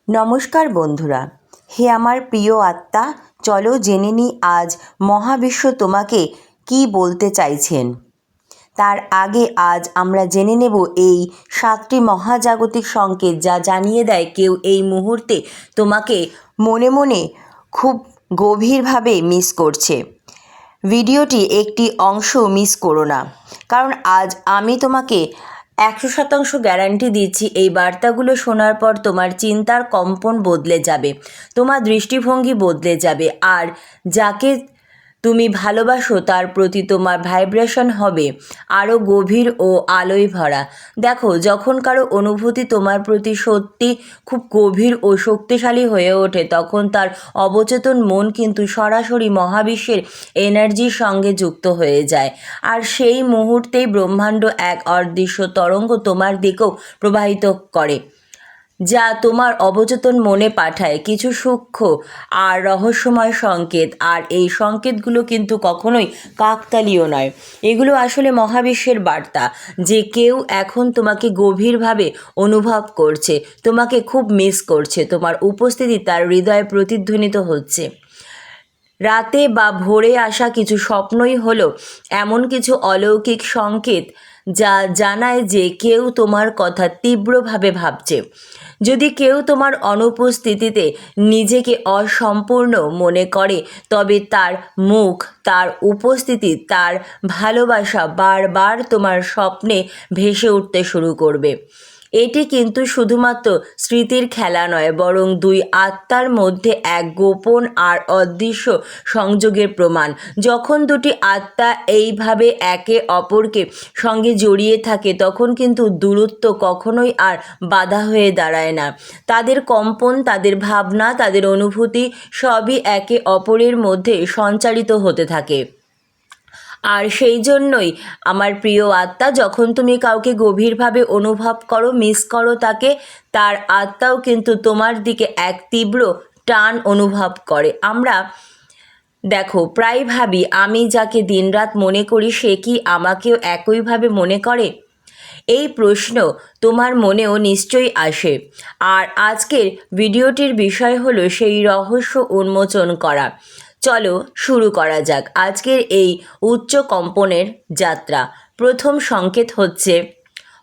নমস্কার বন্ধুরা, হে আমার প্রিয় আত্মা, চলো জেনে নিই আজ মহাবিশ্ব তোমাকে কি বলতে চাইছেন। তার আগে আজ আমরা জেনে নেব এই 7টি মহাজাগতিক সংকেত যা জানিয়ে দেয় কেউ এই মুহূর্তে তোমাকে মনে মনে খুব গভীরভাবে মিস করছে। ভিডিওটি একটি অংশ মিস করো না, কারণ আজ আমি তোমাকে 100% গ্যারান্টি দিচ্ছি এই বার্তাগুলো শোনার পর তোমার চিন্তার কম্পন বদলে যাবে, তোমার দৃষ্টিভঙ্গি বদলে যাবে, আর যাকে তুমি ভালোবাসো তার প্রতি তোমার ভাইব্রেশন হবে আরও গভীর ও আলোয় ভরা। দেখো, যখন কারো অনুভূতি তোমার প্রতি সত্যি খুব গভীর ও শক্তিশালী হয়ে ওঠে, তখন তার অবচেতন মন কিন্তু সরাসরি মহাবিশ্বের এনার্জির সঙ্গে যুক্ত হয়ে যায়, আর সেই মুহূর্তেই ব্রহ্মাণ্ড এক অদৃশ্য তরঙ্গ তোমার দিকেও প্রবাহিত করে, যা তোমার অবচেতন মনে পাঠায় কিছু সূক্ষ্ম আর রহস্যময় সংকেত। আর এই সংকেতগুলো কিন্তু কখনোই কাকতালীয় নয়, এগুলো আসলে মহাবিশ্বের বার্তা যে কেউ এখন তোমাকে গভীরভাবে অনুভব করছে, তোমাকে খুব মিস করছে, তোমার উপস্থিতি তার হৃদয়ে প্রতিধ্বনিত হচ্ছে। রাতে বা ভোরে আসা কিছু স্বপ্নই হলো এমন কিছু অলৌকিক সংকেত যা জানায় যে কেউ তোমার কথা তীব্রভাবে ভাবছে। যদি কেউ তোমার অনুপস্থিতিতে নিজেকে অসম্পূর্ণ মনে করে, তবে তার মুখ, তার উপস্থিতি, তার ভালোবাসা বারবার তোমার স্বপ্নে ভেসে উঠতে শুরু করবে। এটি কিন্তু শুধুমাত্র স্মৃতির খেলা নয়, বরং দুই আত্মার মধ্যে এক গোপন আর অদৃশ্য সংযোগের প্রমাণ। যখন দুটি আত্মা এইভাবে একে অপরকে সঙ্গে জড়িয়ে থাকে, তখন কিন্তু দূরত্ব কখনোই আর বাধা হয়ে দাঁড়ায় না। তাদের কম্পন, তাদের ভাবনা, তাদের অনুভূতি সবই একে অপরের মধ্যে সঞ্চারিত হতে থাকে। আর সেই জন্যই আমার প্রিয় আত্মা, যখন তুমি কাউকে গভীরভাবে অনুভব করো, মিস করো তাকে, তার আত্মাও কিন্তু তোমার দিকে এক তীব্র টান অনুভব করে। আমরা দেখো, প্রায় ভাবি আমি যাকে দিনরাত মনে করি সে কি আমাকেও একইভাবে মনে করে? এই প্রশ্ন তোমার মনেও নিশ্চয়ই আসে। আর আজকের ভিডিওটির বিষয় হলো সেই রহস্য উন্মোচন করা। চলো শুরু করা যাক আজকের এই উচ্চ কম্পনের যাত্রা। প্রথম সংকেত হচ্ছে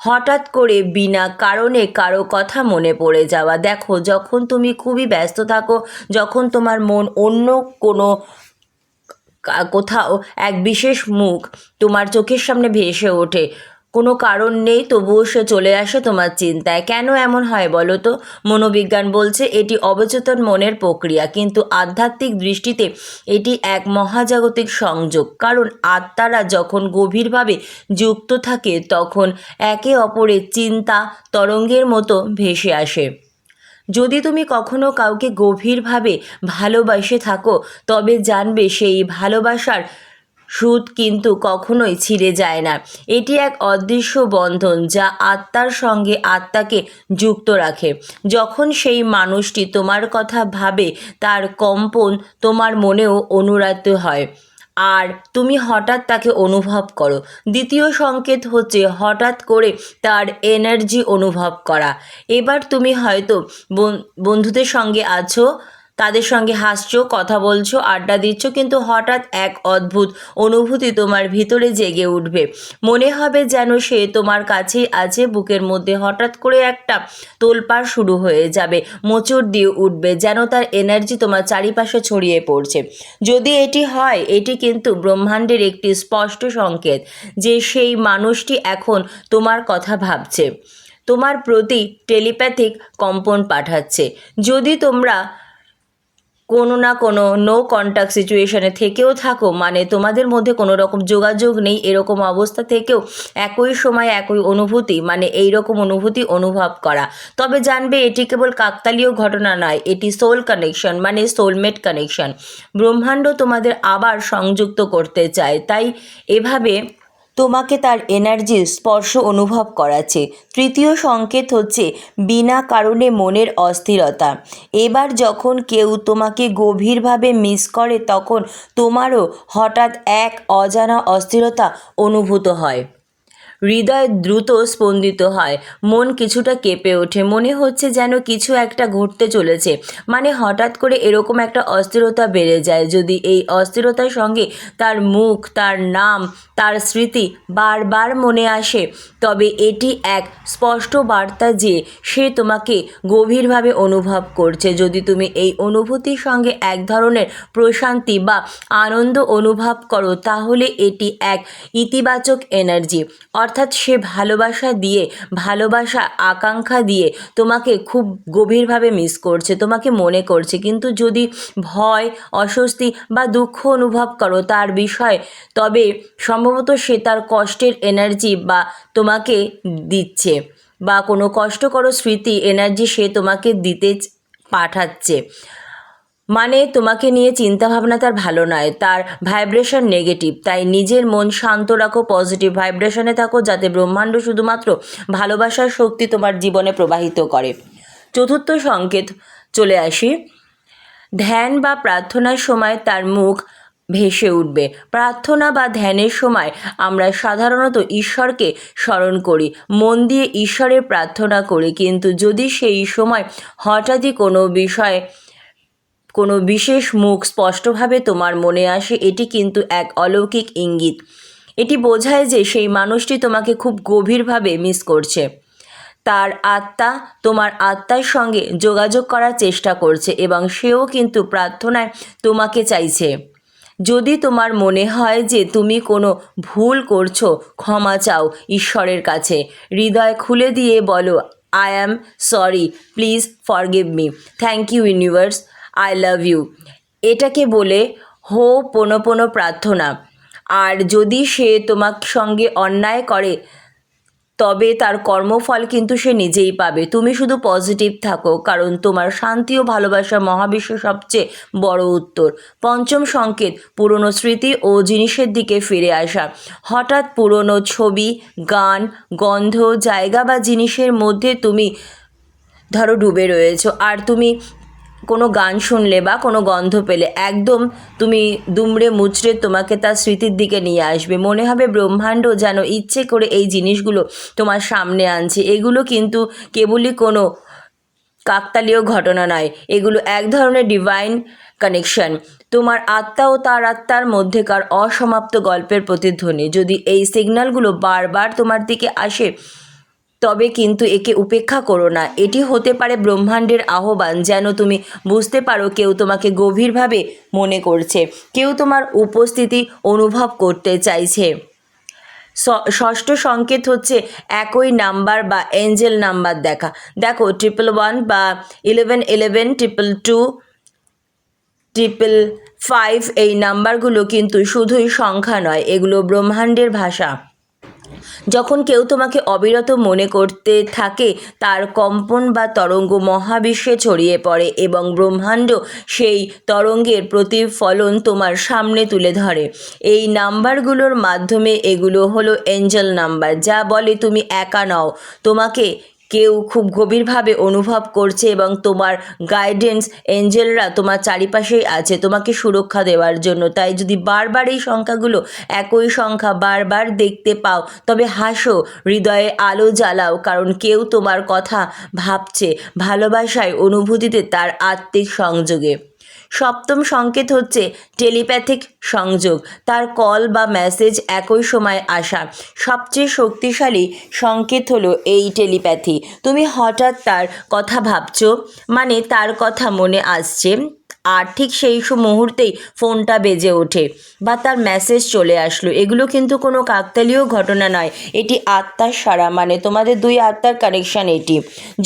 হঠাৎ করে বিনা কারণে কারো কথা মনে পড়ে যাওয়া। দেখো, যখন তুমি খুবই ব্যস্ত থাকো, যখন তোমার মন অন্য কোনো কোথাও এক বিশেষ মুখ তোমার চোখের সামনে ভেসে ওঠে, কোনো কারণ নেই, তবুও সে চলে আসে তোমার চিন্তায়। কেন এমন হয় বলো তো? মনোবিজ্ঞান বলছে এটি অবচেতন মনের প্রক্রিয়া, কিন্তু আধ্যাত্মিক দৃষ্টিতে এটি এক মহাজাগতিক সংযোগ। কারণ আত্মারা যখন গভীরভাবে যুক্ত থাকে, তখন একে অপরের চিন্তা তরঙ্গের মতো ভেসে আসে। যদি তুমি কখনো কাউকে গভীরভাবে ভালোবাসে থাকো, তবে জানবে সেই ভালোবাসার সুত কিন্তু কখনোই ছিঁড়ে যায় না। এটি এক অদৃশ্য বন্ধন যা আত্মার সঙ্গে আত্মাকে যুক্ত রাখে। যখন সেই মানুষটি তোমার কথা ভাবে, তার কম্পন তোমার মনেও অনুরাত হয়, আর তুমি হঠাৎ তাকে অনুভব করো। দ্বিতীয় সংকেত হচ্ছে হঠাৎ করে তার এনার্জি অনুভব করা। এবার তুমি হয়তো বন্ধুদের সঙ্গে আছো, তাদের সঙ্গে হাসছো, কথা বলছো, আড্ডা দিচ্ছ, কিন্তু হঠাৎ এক অদ্ভুত অনুভূতি তোমার ভিতরে জেগে উঠবে। মনে হবে যেন সে তোমার কাছেই আছে। বুকের মধ্যে হঠাৎ করে একটা তোলপাড় শুরু হয়ে যাবে, মোচড় দিয়ে উঠবে, যেন তার এনার্জি তোমার চারিপাশে ছড়িয়ে পড়ছে। যদি এটি হয়, এটি কিন্তু ব্রহ্মাণ্ডের একটি স্পষ্ট সংকেত যে সেই মানুষটি এখন তোমার কথা ভাবছে, তোমার প্রতি টেলিপ্যাথিক কম্পন পাঠাচ্ছে। যদি তোমরা কোনো না কোনো নো কন্ট্যাক্ট সিচুয়েশনে থেকেও থাকো, মানে তোমাদের মধ্যে কোনো রকম যোগাযোগ নেই, এরকম অবস্থা থেকেও একই সময় একই অনুভূতি, মানে এই রকম অনুভূতি অনুভব করা, তবে জানবে এটি কেবল কাকতালীয় ঘটনা নয়, এটি সোল কানেকশন, মানে সোলমেট কানেকশন। ব্রহ্মাণ্ড তোমাদের আবার সংযুক্ত করতে চায়, তাই এভাবে তোমাকে তার এনার্জির স্পর্শ অনুভব করাচ্ছে। তৃতীয় সংকেত হচ্ছে বিনা কারণে মনের অস্থিরতা। এবার যখন কেউ তোমাকে গভীরভাবে মিস করে, তখন তোমারও হঠাৎ এক অজানা অস্থিরতা অনুভূত হয়। হৃদয় দ্রুত স্পন্দিত হয়, মন কিছুটা কেঁপে ওঠে, মনে হচ্ছে যেন কিছু একটা ঘটতে চলেছে। মানে হঠাৎ করে এরকম একটা অস্থিরতা বেড়ে যায়। যদি এই অস্থিরতার সঙ্গে তার মুখ, তার নাম, তার স্মৃতি বারবার মনে আসে, তবে এটি এক স্পষ্ট বার্তা যে সে তোমাকে গভীরভাবে অনুভব করছে। যদি তুমি এই অনুভূতির সঙ্গে এক ধরনের প্রশান্তি বা আনন্দ অনুভব করো, তাহলে এটি এক ইতিবাচক এনার্জি। অর্থাৎ সে ভালোবাসা আকাঙ্ক্ষা দিয়ে তোমাকে খুব গভীরভাবে মিস করছে, তোমাকে মনে করছে। কিন্তু যদি ভয়, অস্বস্তি বা দুঃখ অনুভব করো তার বিষয়, তবে সম্ভবত সে তার কষ্টের এনার্জি বা তোমাকে দিচ্ছে, বা কোনো কষ্টকর স্মৃতি এনার্জি সে তোমাকে দিতে পাঠাচ্ছে। মানে তোমাকে নিয়ে চিন্তাভাবনা তার ভালো নয়, তার ভাইব্রেশন নেগেটিভ। তাই নিজের মন শান্ত রাখো, পজিটিভ ভাইব্রেশনে থাকো, যাতে ব্রহ্মাণ্ড শুধুমাত্র ভালোবাসার শক্তি তোমার জীবনে প্রবাহিত করে। চতুর্থ সংকেত চলে আসি। ধ্যান বা প্রার্থনার সময় তার মুখ ভেসে উঠবে। প্রার্থনা বা ধ্যানের সময় আমরা সাধারণত ঈশ্বরকে স্মরণ করি, মন দিয়ে ঈশ্বরের প্রার্থনা করি। কিন্তু যদি সেই সময় হঠাৎই কোনো বিশেষ মুখ স্পষ্টভাবে তোমার মনে আসে, এটি কিন্তু এক অলৌকিক ইঙ্গিত। এটি বোঝায় যে সেই মানুষটি তোমাকে খুব গভীরভাবে মিস করছে। তার আত্মা তোমার আত্মার সঙ্গে যোগাযোগ করার চেষ্টা করছে এবং সেও কিন্তু প্রার্থনায় তোমাকে চাইছে। যদি তোমার মনে হয় যে তুমি কোনো ভুল করছো, ক্ষমা চাও ঈশ্বরের কাছে। হৃদয় খুলে দিয়ে বলো, I am sorry, please forgive me, thank you universe, I love you. এটাকে বলে পোনো প্রার্থনা। আর যদি সে তোমার সঙ্গে অন্যায় করে, তবে তার কর্মফল কিন্তু সে নিজেই পাবে। তুমি শুধু পজিটিভ থাকো, কারণ তোমার শান্তি ও ভালোবাসা মহাবিশ্ব সবচেয়ে বড় উত্তর। পঞ্চম সংকেত, পুরনো স্মৃতি ও জিনিসের দিকে ফিরে আসা। হঠাৎ পুরনো ছবি, গান, গন্ধ, জায়গা বা জিনিসের মধ্যে তুমি ধরো ডুবে রয়েছো, আর তুমি কোনো গান শুনলে বা কোনো গন্ধ পেলে একদম তুমি দুমড়ে মুচড়ে তোমাকে তার স্মৃতির দিকে নিয়ে আসবে। মনে হবে ব্রহ্মাণ্ড যেন ইচ্ছে করে এই জিনিসগুলো তোমার সামনে আনছে। এগুলো কিন্তু কেবলই কোনো কাকতালীয় ঘটনা নয়, এগুলো এক ধরনের ডিভাইন কানেকশন, তোমার আত্মা ও তার আত্মার মধ্যেকার অসমাপ্ত গল্পের প্রতিধ্বনি। যদি এই সিগন্যালগুলো বারবার তোমার দিকে আসে, তবে কিন্তু একে উপেক্ষা করো না। এটি হতে পারে ব্রহ্মাণ্ডের আহ্বান, যেন তুমি বুঝতে পারো কেউ তোমাকে গভীরভাবে মনে করছে, কেউ তোমার উপস্থিতি অনুভব করতে চাইছে। ষষ্ঠ সংকেত হচ্ছে একই নাম্বার বা এঞ্জেল নাম্বার দেখা। দেখো 111 বা 1111, 222, 555, এই নাম্বারগুলো কিন্তু শুধুই সংখ্যা নয়, এগুলো ব্রহ্মাণ্ডের ভাষা। যখন কেউ তোমাকে অবিরত মনে করতে থাকে, তার কম্পন বা তরঙ্গ মহাবিশ্বে ছড়িয়ে পড়ে এবং ব্রহ্মাণ্ড সেই তরঙ্গের প্রতিফলন তোমার সামনে তুলে ধরে। এই নাম্বারগুলোর মাধ্যমে, এগুলো হলো এঞ্জেল নাম্বার, যা বলে তুমি একা নও, তোমাকে কেউ খুব গভীরভাবে অনুভব করছে এবং তোমার গাইডেন্স এঞ্জেলরা তোমার চারিপাশেই আছে তোমাকে সুরক্ষা দেওয়ার জন্য। তাই যদি বারবার এই সংখ্যাগুলো, একই সংখ্যা বারবার দেখতে পাও, তবে হাসো, হৃদয়ে আলো জ্বালাও, কারণ কেউ তোমার কথা ভাবছে, ভালোবাসায়, অনুভূতিতে, তার আত্মিক সংযোগে। সপ্তম সংকেত হচ্ছে টেলিপ্যাথিক সংযোগ, তার কল বা মেসেজ একই সময় আসা। সবচেয়ে শক্তিশালী সংকেত হলো এই টেলিপ্যাথি। তুমি হঠাৎ তার কথা ভাবছো, মানে তার কথা মনে আসছে, আর ঠিক সেই মুহূর্তেই ফোনটা বেজে ওঠে বা তার মেসেজ চলে আসলো। এগুলো কিন্তু কোনো কাকতালীয় ঘটনা নয়, এটি আত্মার সাড়া, মানে তোমাদের দুই আত্মার কানেকশান এটি।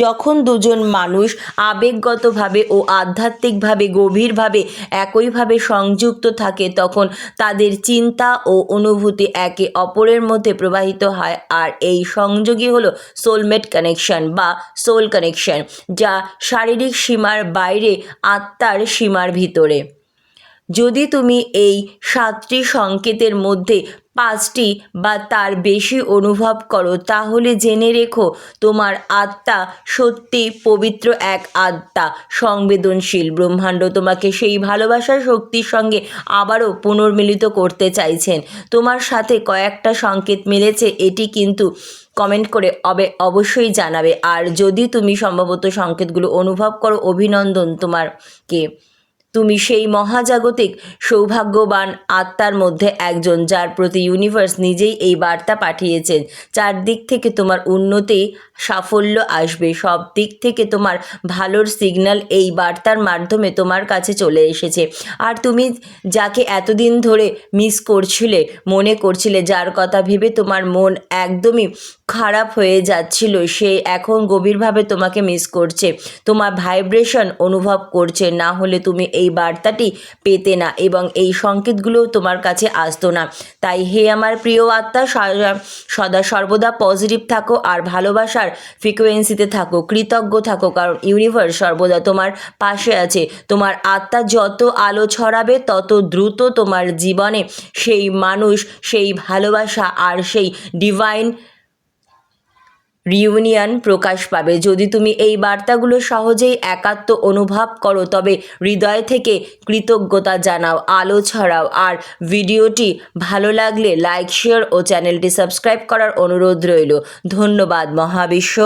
যখন দুজন মানুষ আবেগগতভাবে ও আধ্যাত্মিকভাবে গভীরভাবে একইভাবে সংযুক্ত থাকে, তখন তাদের চিন্তা ও অনুভূতি একে অপরের মধ্যে প্রবাহিত হয়। আর এই সংযোগই হলো সোলমেট কানেকশন বা সোল কানেকশন, যা শারীরিক সীমার বাইরে, আত্মার সীমার ভিতরে। যদি তুমি এই 7টি সংকেতের মধ্যে পাঁচটি বা তার বেশি অনুভব করো, তাহলে জেনে রেখো তোমার আত্মা সত্যি পবিত্র এক আত্মা, সংবেদনশীল। ব্রহ্মাণ্ড তোমাকে সেই ভালোবাসার শক্তির সঙ্গে আবারও পুনর্মিলিত করতে চাইছেন। তোমার সাথে কয়েকটা সংকেত মিলেছে, এটি কিন্তু কমেন্ট করে অবশ্যই জানাবে। আর যদি তুমি সম্ভবত সংকেতগুলো অনুভব করো, অভিনন্দন তোমাকে। তুমি সেই মহাজাগতিক সৌভাগ্যবান আত্মার মধ্যে একজন, যার প্রতি ইউনিভার্স নিজেই এই বার্তা পাঠিয়েছেন। চারদিক থেকে তোমার উন্নতি, সাফল্য আসবে। সব দিক থেকে তোমার ভালোর সিগন্যাল এই বার্তার মাধ্যমে তোমার কাছে চলে এসেছে। আর তুমি যাকে এতদিন ধরে মিস করছিলে, মনে করছিলে, যার কথা ভেবে তোমার মন একদমই খারাপ হয়ে যাচ্ছিল, সে এখন গভীরভাবে তোমাকে মিস করছে, তোমার ভাইব্রেশন অনুভব করছে। না হলে তুমি এই বার্তাটি পেতে না এবং এই সংকেতগুলোও তোমার কাছে আসতো না। তাই হে আমার প্রিয় আত্মা, সদা সর্বদা পজিটিভ থাকো আর ভালোবাসার ফ্রিকোয়েন্সিতে থাকো, কৃতজ্ঞ থাকো, কারণ ইউনিভার্স সর্বদা তোমার পাশে আছে। তোমার আত্মা যত আলো ছড়াবে, তত দ্রুত তোমার জীবনে সেই মানুষ, সেই ভালোবাসা আর সেই ডিভাইন রিউনিয়ন প্রকাশ পাবে। যদি তুমি এই বার্তাগুলো সহজেই একাত্ম অনুভব করো, তবে হৃদয় থেকে কৃতজ্ঞতা জানাও, আলো ছড়াও। আর ভিডিওটি ভালো লাগলে লাইক, শেয়ার ও চ্যানেলটি সাবস্ক্রাইব করার অনুরোধ রইল। ধন্যবাদ মহাবিশ্ব।